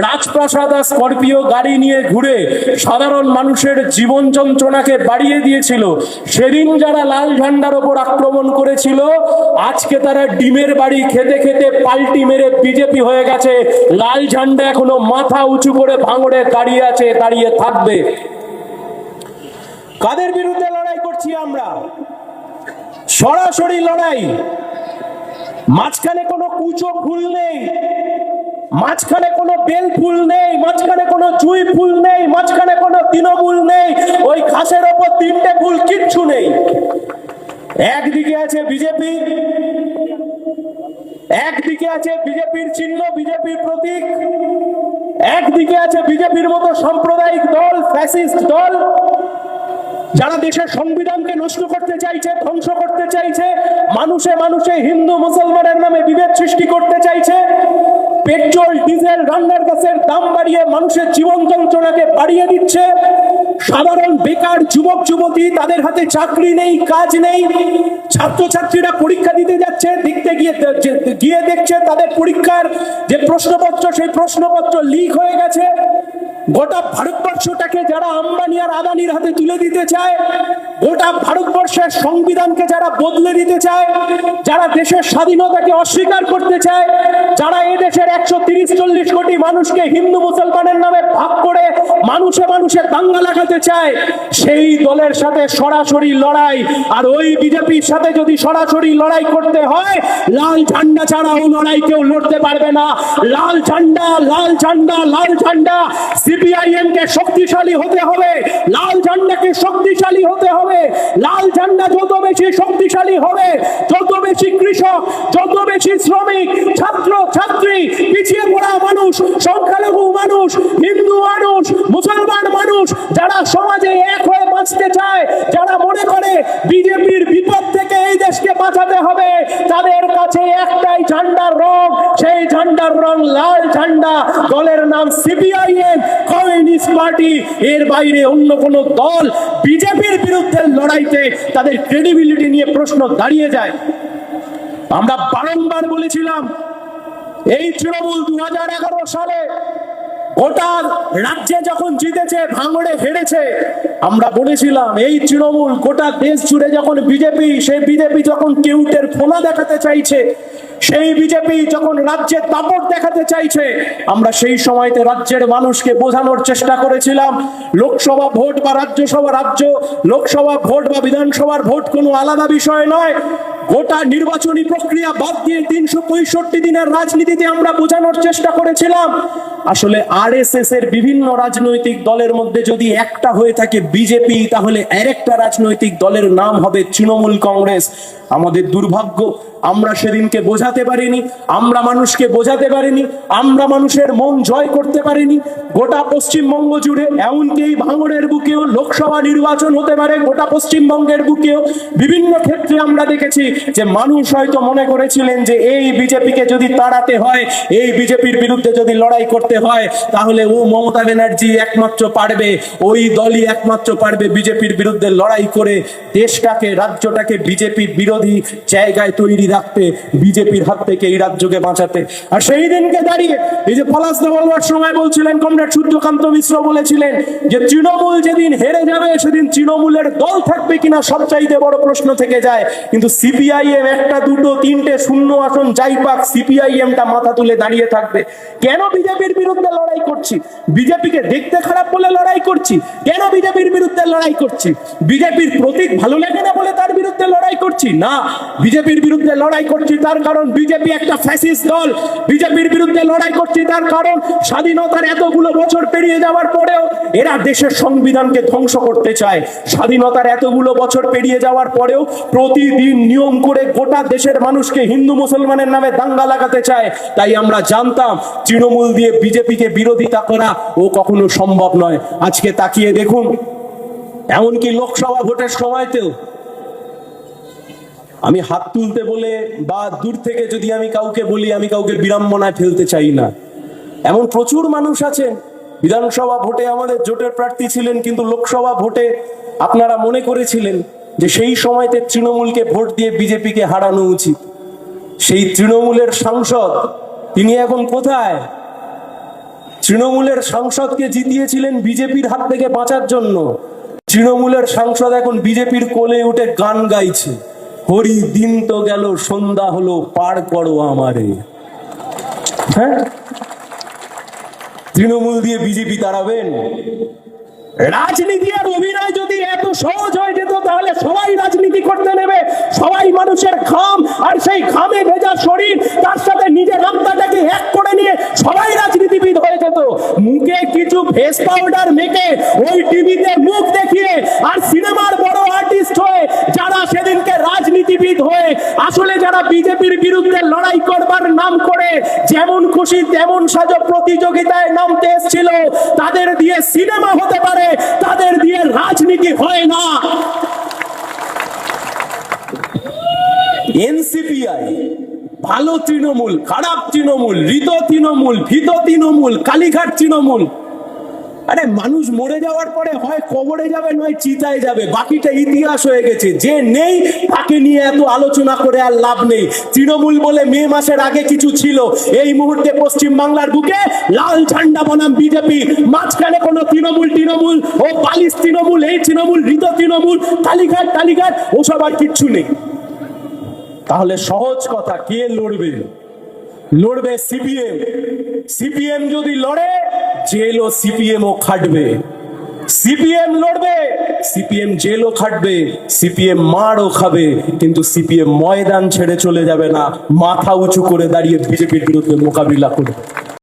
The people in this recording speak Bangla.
রাজপ্রাসাদ আর স্করপিও গাড়ি নিয়ে ঘুরে সাধারণ মানুষের জীবন যন্ত্রণাকে বাড়িয়ে দিয়েছিল। সেদিন যারা লাল ঝান্ডার ওপর আক্রমণ করেছিল, আজকে তারা ডিমের বাড়ি খেতে খেতে পাল্টি মেরে বিজেপি হয়ে গেছে। লাল ঝান্ডা এখনো মাথা উঁচু করে ভাঙড়ে দাঁড়িয়ে আছে, দাঁড়িয়ে থাকবে। কাদের বিরুদ্ধে লড়াই করছি আমরা? সরাসরি লড়াই। মাঝখানে কোনো কুচো ফুল নেই, মাঝখানে কোনো বেল ফুল নেই, মাঝখানে কোনো জুই ফুল নেই, মাঝখানে কোনো তৃণমূল নেই, ওই ঘাসের ওপর তিনটে ফুল, কিচ্ছু নেই। একদিকে আছে বিজেপি, একদিকে আছে বিজেপির চিহ্ন, বিজেপির প্রতীক, একদিকে আছে বিজেপির মতো সাম্প্রদায়িক দল, ফ্যাসিস্ট দল, যারা দেশের সংবিধানকে নষ্ট করতে চাইছে, ধ্বংস করতে চাইছে, মানুষে মানুষে হিন্দু মুসলমানের নামে বিভেদ সৃষ্টি করতে চাইছে, পেট্রোল ডিজেল রান্নার গ্যাসের দাম বাড়িয়ে মানুষের জীবন যন্ত্রণাকে বাড়িয়ে দিচ্ছে। সাধারণ বেকার যুবক যুবতী, তাদের হাতে চাকরি নেই, কাজ নেই। ছাত্রছাত্রীরা পরীক্ষা দিতে যাচ্ছে, গিয়ে দেখছে তাদের পরীক্ষার যে প্রশ্নপত্র, সেই প্রশ্নপত্র লিক হয়ে গেছে। গোটা ভারতবর্ষটাকে যারা আম্বানি আর আদানির হাতে তুলে দিতে চায়, গোটা ভারতবর্ষের সংবিধানকে যারা বদলে দিতে চায়, যারা দেশের স্বাধীনতাকে অস্বীকার করতে চায়, যারা এদেশের 130-40 কোটি মানুষকে হিন্দু মুসলমানের নামে ভাগ করে মানুষে মানুষে দাঙ্গা লাগাতে চায়, সেই দলের সাথে সরাসরি লড়াই। আর ওই বিজেপির সাথে যদি সরাসরি লড়াই করতে হয়, লাল ঝান্ডা ছাড়া ও লড়াই কেউ লড়তে পারবে না। লাল ঝান্ডা, লাল ঝান্ডা, লাল ঝান্ডা। সিপিআইএম কে শক্তিশালী হতে হবে, লাল ঝান্ডাকে শক্তিশালী হতে হবে। লাল ঝান্ডা যত বেশি শক্তিশালী হবে, যত বেশি কৃষক, যত বেশি শ্রমিক, ছাত্র ছাত্রী, পিছিয়ে পড়া মানুষ, সংখ্যালঘু মানুষ, হিন্দু মানুষ, মুসলমান মানুষ, যারা সমাজে এক হয়ে বাঁচতে চায়, যারা মনে করে বিজেপির বিপদ থেকে এই দেশকে বাঁচাতে হবে, তাদের কাছে একটাই ঝান্ডার রং, সেই ঝান্ডার রং লাল ঝান্ডা। দলের নাম সিপিআইএম, কমিউনিস্ট পার্টি। এর বাইরে অন্য কোন দল বিজেপির বিরুদ্ধে লড়াইতে তাদের ক্রেডিবিলিটি নিয়ে প্রশ্ন দাঁড়িয়ে যায়। আমরা বারংবার বলেছিলাম, এই তৃণমূল 2011 সালে গোটা রাজ্যে যখন জিতেছে, ভাঙড়ে হেরেছে, আমরা বলেছিলাম এই তৃণমূল গোটা দেশ জুড়ে যখন বিজেপি, সেই বিজেপি যখন কেউটের ফোনা দেখাতে চাইছে, সেই বিজেপি যখন রাজ্যের দাপট দেখাতে চাইছে, আমরা সেই সময়তে রাজ্যের মানুষকে বোঝানোর চেষ্টা করেছিলাম, লোকসভা ভোট বা লোকসভা ভোট বা বিধানসভার ভোট কোনো আলাদা বিষয় নয়। গোটা নির্বাচনী প্রক্রিয়া বাদ দিয়ে 365 দিনের রাজনীতিতে আমরা বোঝানোর চেষ্টা করেছিলাম, আসলে আরএসএস এর বিভিন্ন রাজনৈতিক দলের মধ্যে যদি একটা হয়ে থাকে বিজেপি, তাহলে আরেকটা রাজনৈতিক দলের নাম হবে তৃণমূল কংগ্রেস। আমাদের দুর্ভাগ্য, আমরা সেদিনকে বোঝাতে পারিনি, আমরা মানুষকে বোঝাতে পারিনি, আমরা মানুষের মন জয় করতে পারিনি। গোটা পশ্চিমবঙ্গ জুড়ে, এমনকি এই ভাঙড়ের বুকেও লোকসভা নির্বাচন হতে পারে, গোটা পশ্চিমবঙ্গের বুকেও বিভিন্ন ক্ষেত্রে আমরা দেখেছি যে মানুষ হয়তো মনে করেছিলেন যে এই বিজেপিকে যদি তাড়াতে হয়, এই বিজেপির বিরুদ্ধে যদি লড়াই করতে হয়, তাহলে ও মমতা ব্যানার্জি একমাত্র পারবে, ওই দলই একমাত্র পারবে বিজেপির বিরুদ্ধে লড়াই করে দেশটাকে, রাজ্যটাকে বিজেপি বিরোধী জায়গায় তৈরি রাখতে, বিজেপির হাত থেকে এই রাজ্যকে বাঁচাতে। আর সেই দিনকে দাঁড়িয়ে এই যে পলাশদা বলবার সময় বলছিলেন, কমরেড সূর্যকান্ত মিশ্র বলেছিলেন যে তৃণমূল যেদিন হেরে যাবে, সেদিন তৃণমূলের দল থাকবে কিনা সবচাইতে বড় প্রশ্ন থেকে যায়। কিন্তু সিপিআইএম 1, 2, 3 শূন্য আসন যাই পাক, সিপিআইএমটা মাথা তুলে দাঁড়িয়ে থাকবে। কেন বিজেপির বিরুদ্ধে লড়াই করছি? বিজেপিকে দেখতে খারাপ বলে লড়াই করছি? কেন বিজেপির বিরুদ্ধে লড়াই করছি? বিজেপির প্রতীক ভালো লাগে না বলে তার বিরুদ্ধে লড়াই করছি? না, বিজেপির বিরুদ্ধে লড়াই করছি তার কারণ বিজেপি একটা ফ্যাসিস্ট দল। বিজেপির বিরুদ্ধে লড়াই করছি তার কারণ স্বাধীনতার এতগুলো বছর পেরিয়ে যাওয়ার পরেও এরা দেশের সংবিধানকে ধ্বংস করতে চায়। স্বাধীনতার এতগুলো বছর পেরিয়ে যাওয়ার পরেও প্রতিদিন নিয়ম করে গোটা দেশের মানুষকে হিন্দু মুসলমানের নামে দাঙ্গা লাগাতে চায়। তাই আমরা জানতাম তৃণমূল দিয়ে বিজেপিকে বিরোধিতা করা ও কখনো সম্ভব নয়। আজকে তাকিয়ে দেখুন, এমনকি লোকসভা ভোটের সময়তেও আমি হাত তুলতে বলে বা দূর থেকে যদি আমি কাউকে বলি, আমি কাউকে বিড়ম্বনায় ফেলতে চাই না। এমন প্রচুর মানুষ আছেন, বিধানসভা ভোটে আমাদের জোটের প্রার্থী ছিলেন, কিন্তু লোকসভা ভোটে আপনারা মনে করেছিলেন যে সেই সময়তে তৃণমূলকে ভোট দিয়ে বিজেপিকে হারানো উচিত। সেই তৃণমূলের সাংসদ তিনি এখন কোথায়? তৃণমূলের সাংসদকে জিতিয়েছিলেন বিজেপির হাত থেকে বাঁচার জন্য। তৃণমূলের সাংসদ এখন বিজেপির কোলে উঠে গান গাইছে, হরি দিন তো গেল সন্ধ্যা হলো পার করো আমারে। হ্যাঁ, তৃণমূল দিয়ে বিজেপি তাড়াবেন? রাজনীতি আর অভিনয় যদি এত সহজ হয়ে যেত তাহলে সবাই রাজনীতি করতে নেবে, সবাই মানুষের ঘাম আর সেই ঘামে ভেজা শরীর তার সাথে নিজের আত্মাটাকে এক করে নিয়ে সবাই রাজনীতিবিদ হয়ে যেত। মুখে কিছু ফেস পাউডার মেখে ওই টিভিতে মুখ দেখিয়ে আর সিনেমার বড় আর্টিস্ট হয়ে যারা সেদিনকে রাজনীতিবিদ হয়ে আসলে যারা বিজেপির বিরুদ্ধে লড়াই করবার নাম করে যেমন খুশি তেমন সাজো প্রতিযোগিতায় নামতে এসেছিল, তাদের দিয়ে সিনেমা হতে পারে, তাদের দিয়ে রাজনীতি হয় না। এনসিপিআই ভালো তৃণমূল, খারাপ তৃণমূল, হৃত তৃণমূল, ভীত তৃণমূল, কালীঘাট তৃণমূল। আরে মানুষ মরে যাওয়ার পরে হয় কবরে যাবে নয় চিতায় যাবে, বাকিটা ইতিহাস হয়ে গেছে। যে নেই তাকে নিয়ে এত আলোচনা করে আর লাভ নেই। তৃণমূল বলে মে মাসের আগে কিছু ছিল, এই মুহূর্তে পশ্চিম বাংলার বুকে লাল ঝান্ডা বনাম বিজেপি, মাঝখানে কোনো তৃণমূল ও পালিশ তৃণমূল, এই তৃণমূল, হৃত তৃণমূল, কালীঘাট ওসব আর কিচ্ছু নেই। তাহলে সহজ কথা, কে লড়বে? লড়বে সিপিএম। সিপিএম যদি লড়ে জেলও সিপিএম ও খাটবে। সিপিএম লড়বে, সিপিএম জেলও খাটবে, সিপিএম মারও খাবে, কিন্তু সিপিএম ময়দান ছেড়ে চলে যাবে না, মাথা উঁচু করে দাঁড়িয়ে বিজেপির বিরুদ্ধে মোকাবিলা করবে।